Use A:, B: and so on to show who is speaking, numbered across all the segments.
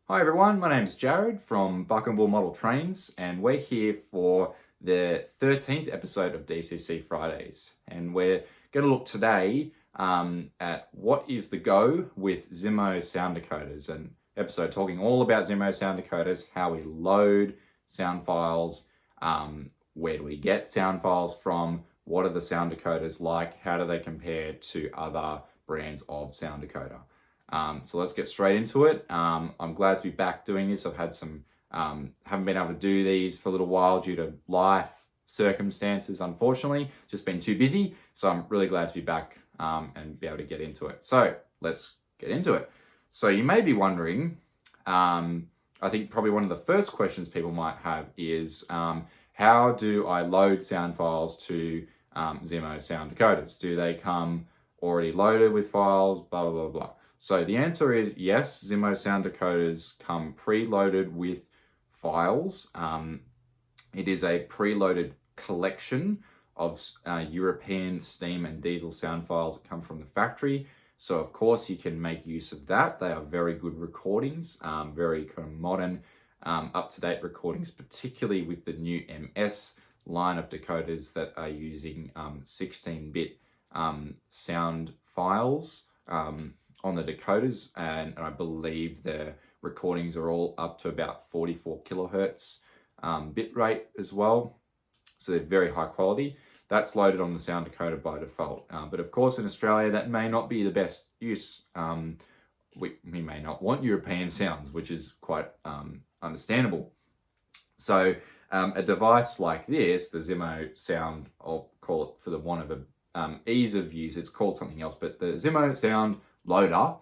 A: Hi everyone, my name is Jared from Buck and Bull Model Trains, and we're here for the 13th episode of DCC Fridays. And we're going to look today at what is the go with Zimo sound decoders. An episode talking all about Zimo sound decoders, how we load sound files, where do we get sound files from, what are the sound decoders like, how do they compare to other brands of sound decoder. So let's get straight into it. I'm glad to be back doing this. I've had haven't been able to do these for a little while due to life circumstances, unfortunately. Just been too busy. So I'm really glad to be back and be able to get into it. So let's get into it. So you may be wondering, I think probably one of the first questions people might have is, how do I load sound files to Zimo sound decoders? Do they come already loaded with files, blah, blah, blah, blah. So the answer is yes, Zimo sound decoders come preloaded with files. It is a preloaded collection of European steam and diesel sound files that come from the factory. So of course you can make use of that. They are very good recordings, very kind of modern, up-to-date recordings, particularly with the new MS line of decoders that are using 16-bit sound files on the decoders, and I believe the recordings are all up to about 44 kilohertz bit rate as well. So they're very high quality. That's loaded on the sound decoder by default. But of course in Australia that may not be the best use. We may not want European sounds, which is quite understandable. So a device like this, the Zimo sound, I'll call it for the want of ease of use, it's called something else, but the Zimo sound loader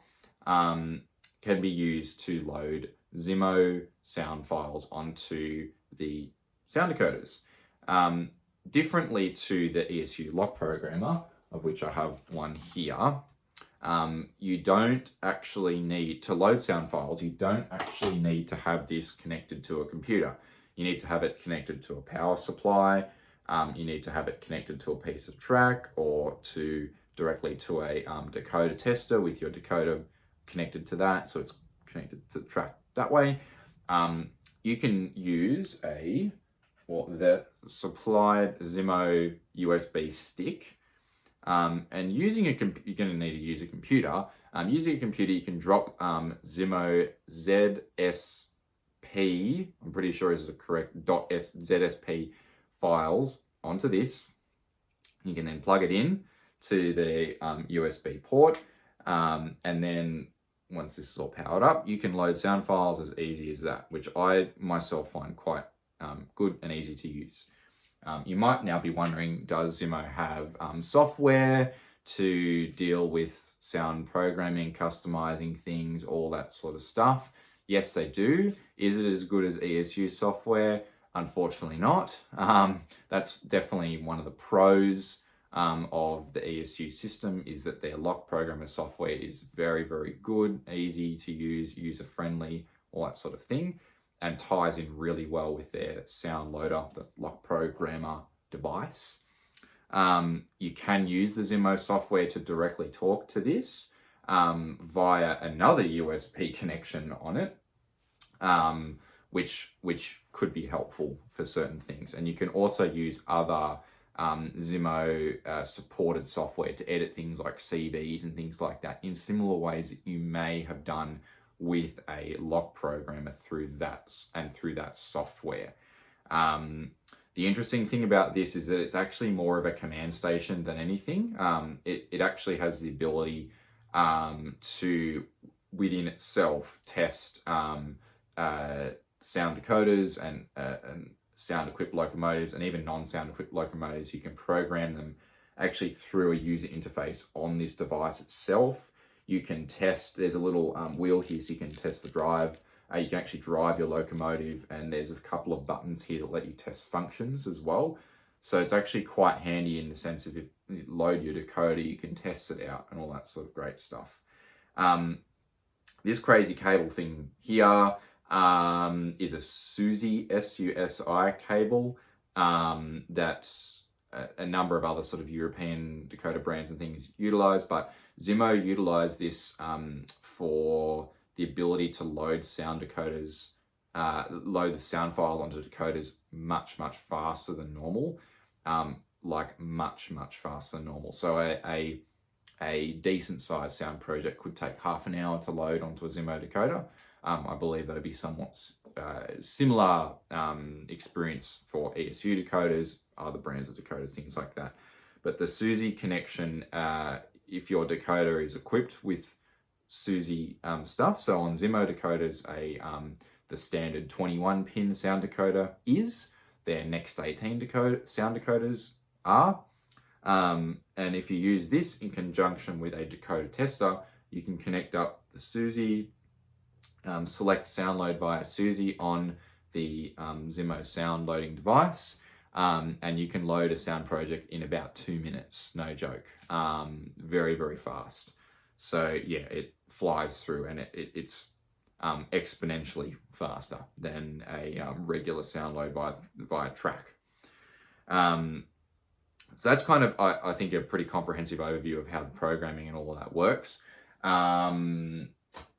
A: can be used to load Zimo sound files onto the sound decoders. Differently to the ESU lock programmer, of which I have one here, you don't actually need to load sound files. You don't actually need to have this connected to a computer. You need to have it connected to a power supply. You need to have it connected to a piece of track or directly to a decoder tester with your decoder connected to that, so it's connected to the track that way. You can use the supplied Zimo USB stick, and using you're going to need to use a computer. Using a computer, you can drop Zimo ZSP, I'm pretty sure is the correct .ZSP files onto this. You can then plug it in to the USB port, and then once this is all powered up, you can load sound files as easy as that, which I myself find quite good and easy to use. You might now be wondering, does Zimo have software to deal with sound programming, customizing things, all that sort of stuff? Yes, they do. Is it as good as ESU software? Unfortunately not. That's definitely one of the pros of the ESU system, is that their lock programmer software is very, very good, easy to use, user-friendly, all that sort of thing, and ties in really well with their sound loader, the lock programmer device. You can use the Zimo software to directly talk to this via another USB connection on it, which could be helpful for certain things. And you can also use other Zimo supported software to edit things like CVs and things like that in similar ways that you may have done with a lock programmer through that software. The interesting thing about this is that it's actually more of a command station than anything. It actually has the ability to, within itself, test sound decoders and sound-equipped locomotives, and even non-sound-equipped locomotives. You can program them actually through a user interface on this device itself. You can test, there's a little wheel here so you can test the drive. You can actually drive your locomotive, and there's a couple of buttons here that let you test functions as well. So it's actually quite handy in the sense of if you load your decoder, you can test it out and all that sort of great stuff. This crazy cable thing here is a SUSI, S-U-S-I cable that a number of other sort of European decoder brands and things utilize, but Zimo utilized this for the ability to load sound decoders, load the sound files onto decoders much faster than normal, like much faster than normal. So a decent sized sound project could take half an hour to load onto a Zimo decoder. I believe that'd be somewhat similar experience for ESU decoders, other brands of decoders, things like that. But the SUSI connection, if your decoder is equipped with SUSI stuff, so on Zimo decoders, the standard 21 pin sound decoder is, their next 18 sound decoders are. And if you use this in conjunction with a decoder tester, you can connect up the SUSI, select sound load via SUSI on the Zimo sound loading device, and you can load a sound project in about 2 minutes, no joke. Very fast. So yeah, it flies through, and it's exponentially faster than a regular sound load via track. So that's kind of, I think, a pretty comprehensive overview of how the programming and all of that works.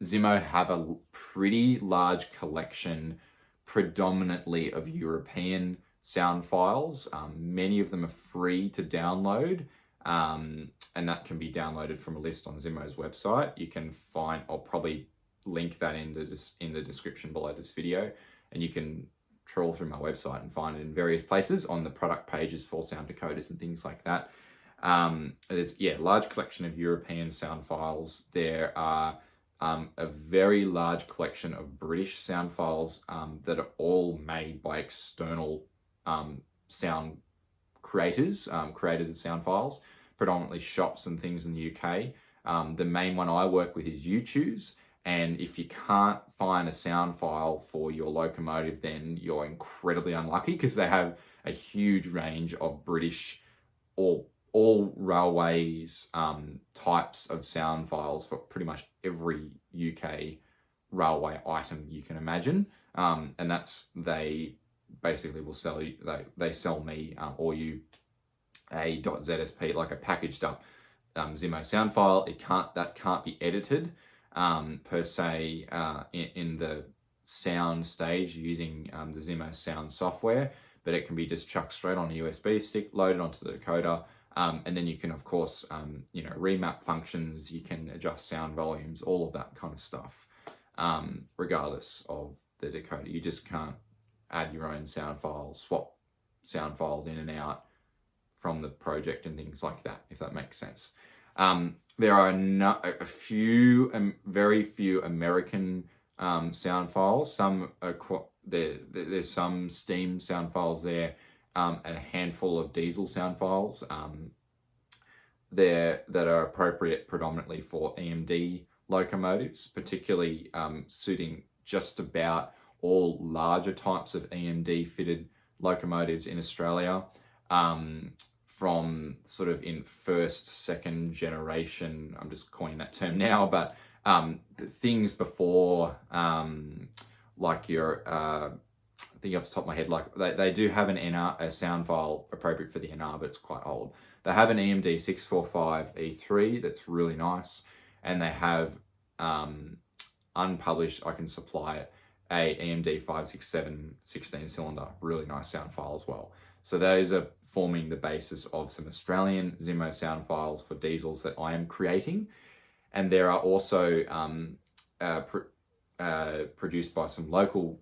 A: Zimo have a pretty large collection, predominantly of European sound files. Many of them are free to download, and that can be downloaded from a list on Zimo's website. You can find, I'll probably link that in the description below this video, and you can trawl through my website and find it in various places on the product pages for sound decoders and things like that. There's a large collection of European sound files. There are a very large collection of British sound files that are all made by external sound creators, creators of sound files, predominantly shops and things in the UK. The main one I work with is U-Choose. And if you can't find a sound file for your locomotive, then you're incredibly unlucky, because they have a huge range of British or all railways types of sound files for pretty much every UK railway item you can imagine. And they basically will sell you, they sell me or you a .zsp, like a packaged up Zimo sound file. That can't be edited per se in the sound stage using the Zimo sound software, but it can be just chucked straight on a USB stick, loaded onto the decoder, and then you can, of course, remap functions, you can adjust sound volumes, all of that kind of stuff, regardless of the decoder. You just can't add your own sound files, swap sound files in and out from the project and things like that, if that makes sense. There are very few American sound files. There's some Steam sound files there, and a handful of diesel sound files there that are appropriate predominantly for EMD locomotives, particularly suiting just about all larger types of EMD fitted locomotives in Australia. From sort of in first, second generation, I'm just coining that term now, but things before, like your, I think off the top of my head, like they do have an NR, a sound file appropriate for the NR, but it's quite old. They have an EMD 645E3 that's really nice, and they have unpublished, I can supply it, a EMD 567 16 cylinder, really nice sound file as well. So those are forming the basis of some Australian Zimo sound files for diesels that I am creating. And there are also produced by some local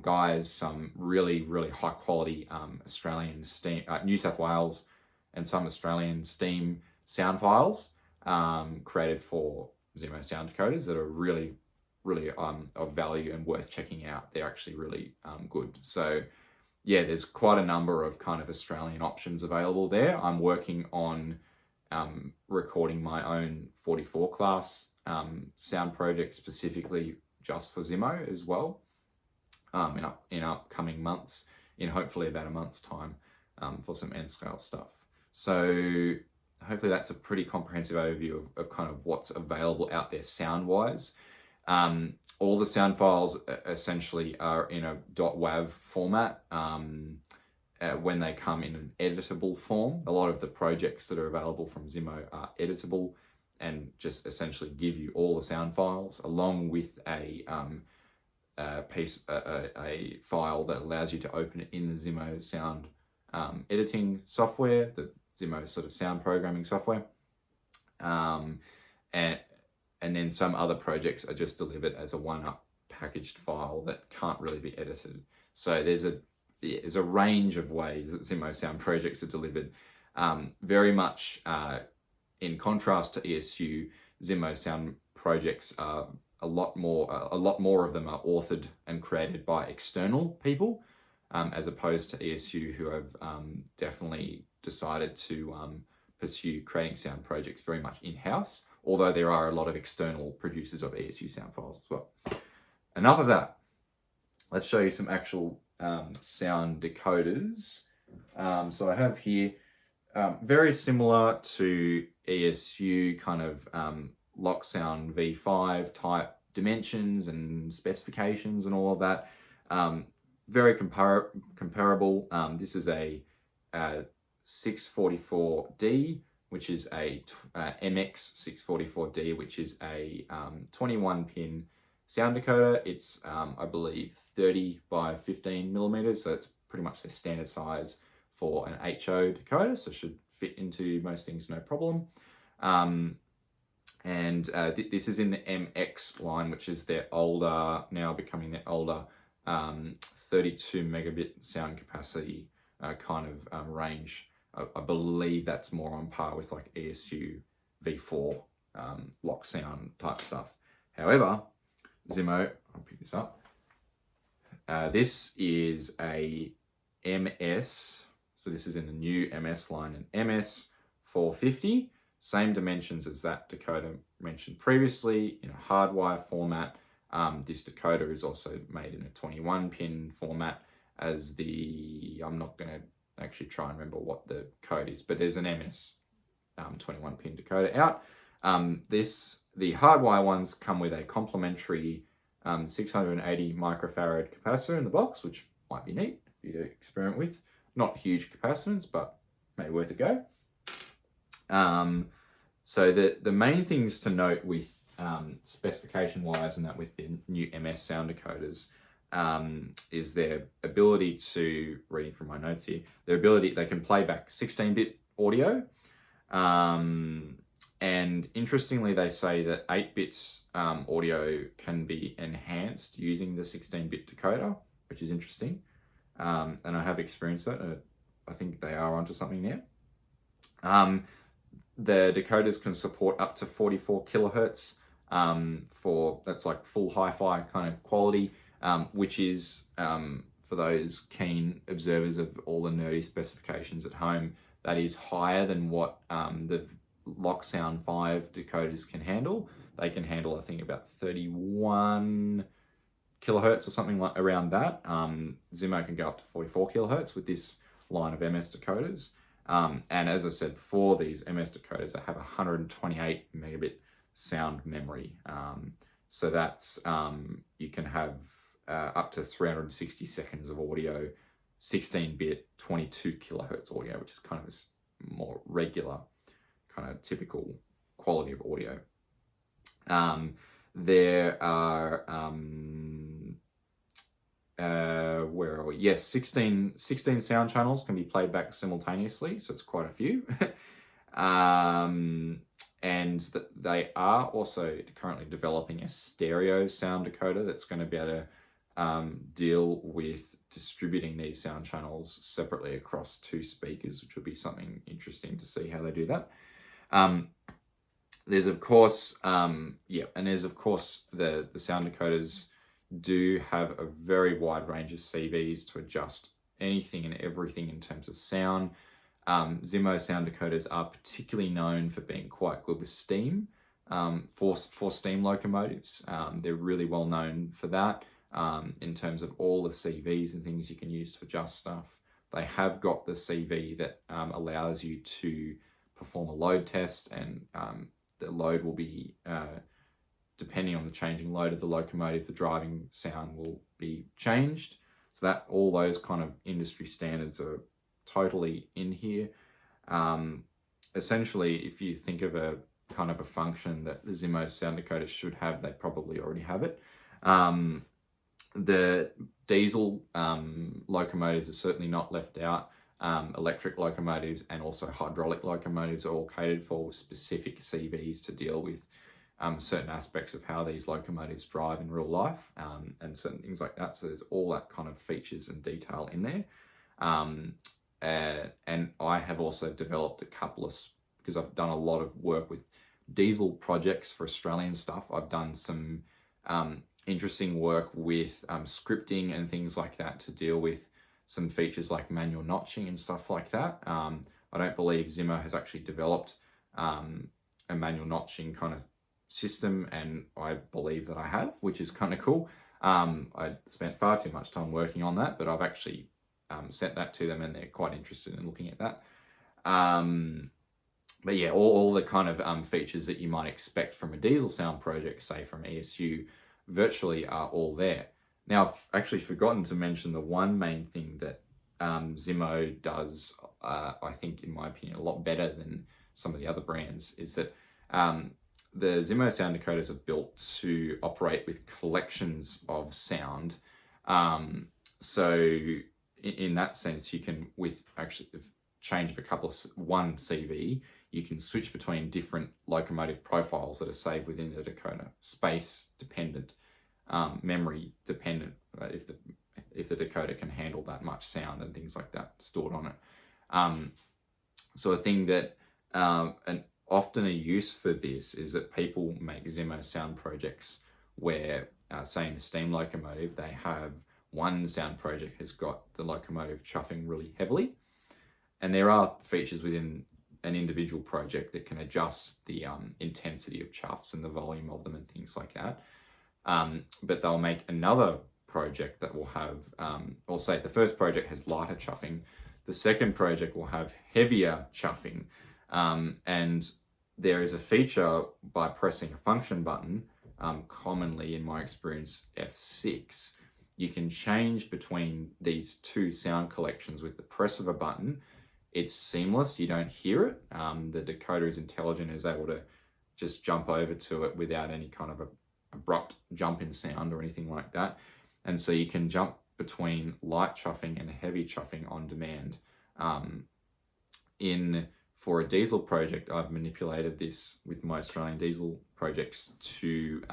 A: guys, some really high quality Australian steam, New South Wales and some Australian steam sound files created for Zimo sound decoders that are really of value and worth checking out. They're actually really good. So yeah, there's quite a number of kind of Australian options available there. I'm working on recording my own 44 class sound project specifically just for Zimo as well in upcoming months, in hopefully about a month's time, for some end scale stuff. So hopefully that's a pretty comprehensive overview of kind of what's available out there sound wise. All the sound files essentially are in a .wav format when they come in an editable form. A lot of the projects that are available from Zimo are editable and just essentially give you all the sound files along with a file that allows you to open it in the Zimo sound editing software, the Zimo sort of sound programming software. And then some other projects are just delivered as a one-up packaged file that can't really be edited. So there's a range of ways that Zimo sound projects are delivered. Very much in contrast to ESU, Zimo sound projects are a lot more of them are authored and created by external people, as opposed to ESU, who have definitely decided to pursue creating sound projects very much in-house, although there are a lot of external producers of ESU sound files as well. Enough of that. Let's show you some actual sound decoders. So I have here very similar to ESU, kind of lock sound V5 type dimensions and specifications and all of that. Very comparable. This is a 644D, which is a MX 644D, which is a 21 pin sound decoder. It's I believe 30 by 15 millimeters, so it's pretty much the standard size for an HO decoder, so should fit into most things no problem. This is in the MX line, which is their older, now becoming their older 32 megabit sound capacity kind of range. I believe that's more on par with like ESU V4 lock sound type stuff. However, Zimo, I'll pick this up. This is a MS, so this is in the new MS line, an MS 450, same dimensions as that decoder mentioned previously in a hardwire format. This decoder is also made in a 21 pin format as I'm not going to actually try and remember what the code is, but there's an MS 21 pin decoder out. The hardwire ones come with a complementary 680 microfarad capacitor in the box, which might be neat for you to experiment with. Not huge capacitance, but maybe worth a go. So the main things to note with specification wise and that with the new MS sound decoders is their ability to, reading from my notes here, they can play back 16-bit audio. And interestingly, they say that 8-bit audio can be enhanced using the 16-bit decoder, which is interesting. And I have experienced that. I think they are onto something there. The decoders can support up to 44 kilohertz that's like full hi-fi kind of quality, which is, for those keen observers of all the nerdy specifications at home, that is higher than what the Lock Sound 5 decoders can handle. They can handle, I think, about 31 kilohertz or something like around that. Zimo can go up to 44 kilohertz with this line of MS decoders. And as I said before, these MS decoders have 128 megabit sound memory. So that's, you can have up to 360 seconds of audio, 16-bit, 22 kilohertz audio, which is kind of this more regular, kind of typical quality of audio. There are, where are we? Yes, 16 sound channels can be played back simultaneously, so it's quite a few. And they are also currently developing a stereo sound decoder that's going to be able to deal with distributing these sound channels separately across two speakers, which would be something interesting to see how they do that. There's of course, there's of course the sound decoders do have a very wide range of CVs to adjust anything and everything in terms of sound. Zimo sound decoders are particularly known for being quite good with steam, for steam locomotives. They're really well known for that in terms of all the CVs and things you can use to adjust stuff. They have got the CV that allows you to perform a load test, and the load will be, depending on the changing load of the locomotive, the driving sound will be changed. So that all those kind of industry standards are totally in here. Essentially, if you think of a kind of a function that the Zimo sound decoders should have. They probably already have it. The diesel locomotives are certainly not left out. Electric locomotives and also hydraulic locomotives are all catered for with specific CVs to deal with certain aspects of how these locomotives drive in real life, and certain things like that. So there's all that kind of features and detail in there. And I have also developed a couple of, because I've done a lot of work with diesel projects for Australian stuff. I've done some interesting work with scripting and things like that to deal with some features like manual notching and stuff like that. I don't believe Zimo has actually developed a manual notching kind of system, and I believe that I have, which is kind of cool. I spent far too much time working on that, but I've actually sent that to them and they're quite interested in looking at that. But yeah, all the kind of features that you might expect from a diesel sound project, say from ESU, virtually are all there. Now, I've actually forgotten to mention the one main thing that Zimo does, I think, in my opinion, a lot better than some of the other brands, is that the Zimo sound decoders are built to operate with collections of sound. So in that sense, you can, with actually the change of one CV, you can switch between different locomotive profiles that are saved within the decoder, space dependent, memory dependent, if the decoder can handle that much sound and things like that stored on it. So a thing that and often a use for this is that people make Zimo sound projects where, say in a steam locomotive, they have one sound project has got the locomotive chuffing really heavily, and there are features within an individual project that can adjust the intensity of chuffs and the volume of them and things like that. But they'll make another project that will have, or say the first project has lighter chuffing, the second project will have heavier chuffing, and there is a feature by pressing a function button, commonly in my experience F6, you can change between these two sound collections with the press of a button. It's seamless, you don't hear it. The decoder is intelligent, is able to just jump over to it without any kind of abrupt jump in sound or anything like that. And so you can jump between light chuffing and heavy chuffing on demand. For a diesel project, I've manipulated this with my Australian diesel projects to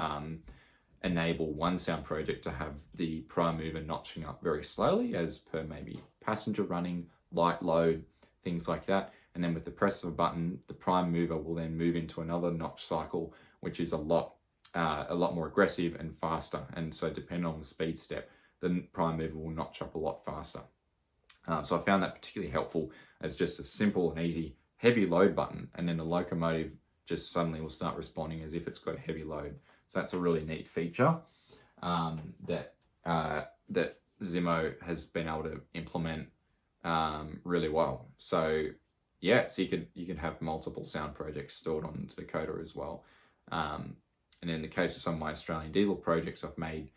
A: enable one sound project to have the prime mover notching up very slowly as per maybe passenger running, light load, things like that. And then with the press of a button, the prime mover will then move into another notch cycle, which is a lot more aggressive and faster. And so depending on the speed step, the prime mover will notch up a lot faster. So I found that particularly helpful as just a simple and easy heavy load button, and then the locomotive just suddenly will start responding as if it's got a heavy load. So that's a really neat feature that Zimo has been able to implement really well. So yeah, so you can have multiple sound projects stored on the decoder as well. And in the case of some of my Australian diesel projects, I've made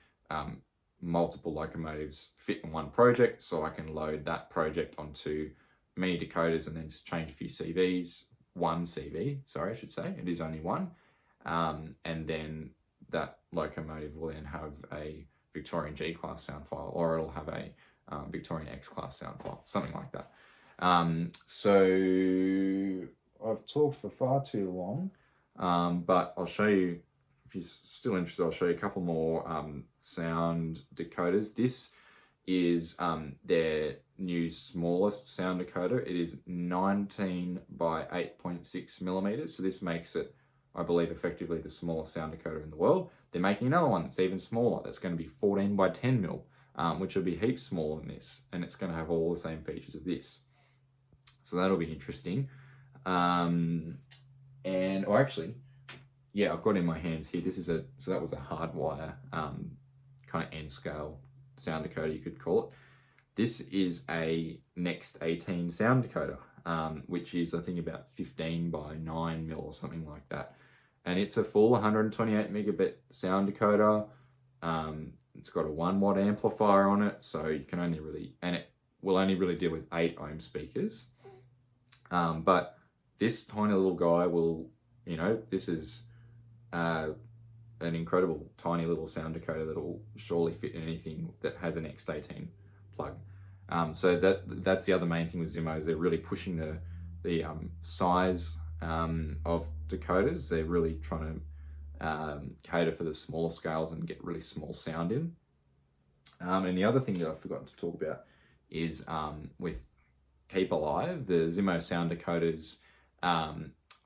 A: multiple locomotives fit in one project, so I can load that project onto many decoders and then just change a few CVs. One CV, sorry, I should say. It is only one. And then that locomotive will then have a Victorian G-class sound file, or it'll have a Victorian X-class sound file, something like that. So I've talked for far too long, but I'll show you, if you're still interested, I'll show you a couple more sound decoders. This is their new smallest sound decoder. It is 19 by 8.6 millimeters. So this makes it, I believe, effectively the smallest sound decoder in the world. They're making another one that's even smaller. That's going to be 14 by 10 mil, which will be heaps smaller than this. And it's going to have all the same features of this. So that'll be interesting. Yeah, I've got in my hands here. So that was a hardwire kind of end scale sound decoder, you could call it. This is a Next 18 sound decoder, which is, I think, about 15 by 9 mil or something like that. And it's a full 128 megabit sound decoder. It's got a 1 watt amplifier on it, so you can only really, and it will only really deal with 8 ohm speakers. But this tiny little guy will this is an incredible tiny little sound decoder that will surely fit in anything that has an X18 plug. So that's the other main thing with Zimo, is they're really pushing the size of decoders. They're really trying to cater for the smaller scales and get really small sound in. And the other thing that I forgot to talk about is with Keep Alive, the Zimo sound decoders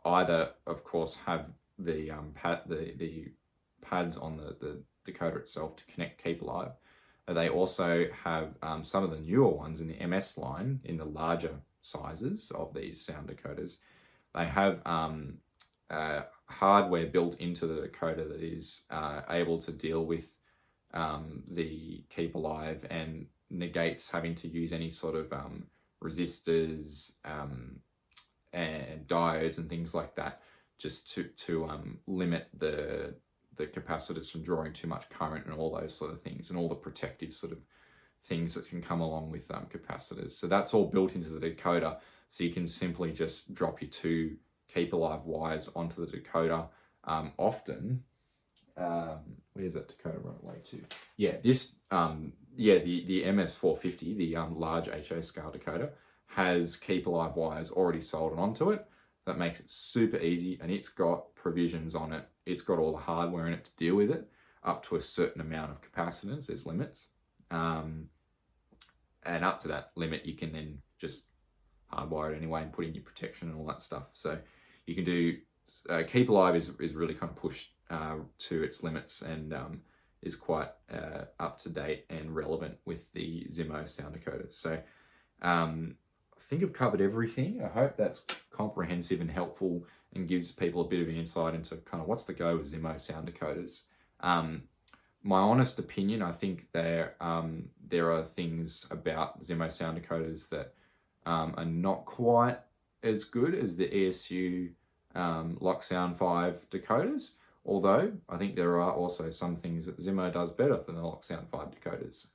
A: either, of course, have the pads on the decoder itself to connect Keep Alive. They also have some of the newer ones in the MS line, in the larger sizes of these sound decoders. They have hardware built into the decoder that is able to deal with the Keep Alive and negates having to use any sort of resistors and diodes and things like that, just to limit the capacitors from drawing too much current and all those sort of things, and all the protective sort of things that can come along with capacitors. So that's all built into the decoder, so you can simply just drop your two Keep Alive wires onto the decoder. Often, where's that decoder run away to? Yeah, this the MS450, the large HO scale decoder, has Keep Alive wires already soldered onto it. That makes it super easy, and it's got provisions on it. It's got all the hardware in it to deal with it, up to a certain amount of capacitance. There's limits. And up to that limit, you can then just hardwire it anyway and put in your protection and all that stuff. So you can do, Keep Alive is really kind of pushed to its limits, and is quite up to date and relevant with the Zimo sound decoder. So I think I've covered everything. I hope that's comprehensive and helpful and gives people a bit of an insight into kind of what's the go with Zimo sound decoders. My honest opinion, I think there are things about Zimo sound decoders that are not quite as good as the ESU Locksound 5 decoders, although I think there are also some things that Zimo does better than the Locksound 5 decoders.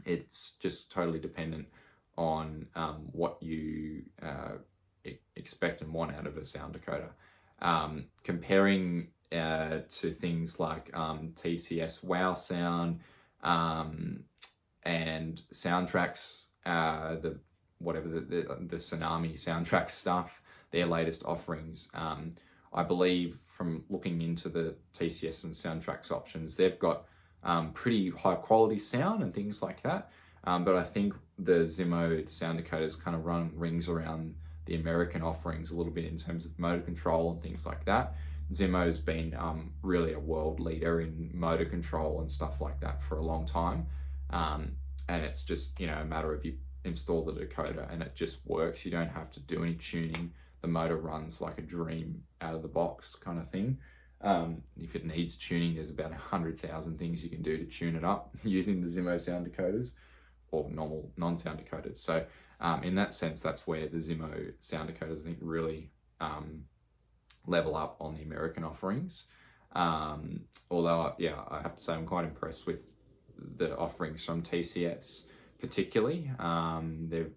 A: It's just totally dependent on what you expect and want out of a sound decoder. Comparing to things like TCS Wow Sound and Soundtrack's the Tsunami Soundtrack stuff, their latest offerings. I believe from looking into the TCS and Soundtrack's options, they've got pretty high quality sound and things like that. But I think the Zimo sound decoders kind of run rings around the American offerings a little bit in terms of motor control and things like that. Zimo's been really a world leader in motor control and stuff like that for a long time. And it's just, a matter of you install the decoder and it just works. You don't have to do any tuning. The motor runs like a dream out of the box kind of thing. If it needs tuning, there's about 100,000 things you can do to tune it up using the Zimo sound decoders or normal non-sound decoders. So in that sense, that's where the Zimo sound decoders, I think, really level up on the American offerings. Although, I have to say I'm quite impressed with the offerings from TCS, particularly.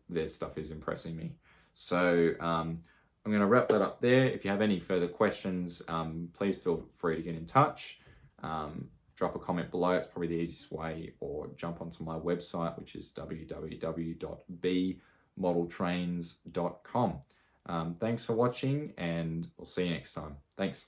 A: Their stuff is impressing me. So I'm going to wrap that up there. If you have any further questions, please feel free to get in touch. Drop a comment below. It's probably the easiest way, or jump onto my website, which is www.bmodeltrains.com. Thanks for watching, and we'll see you next time. Thanks.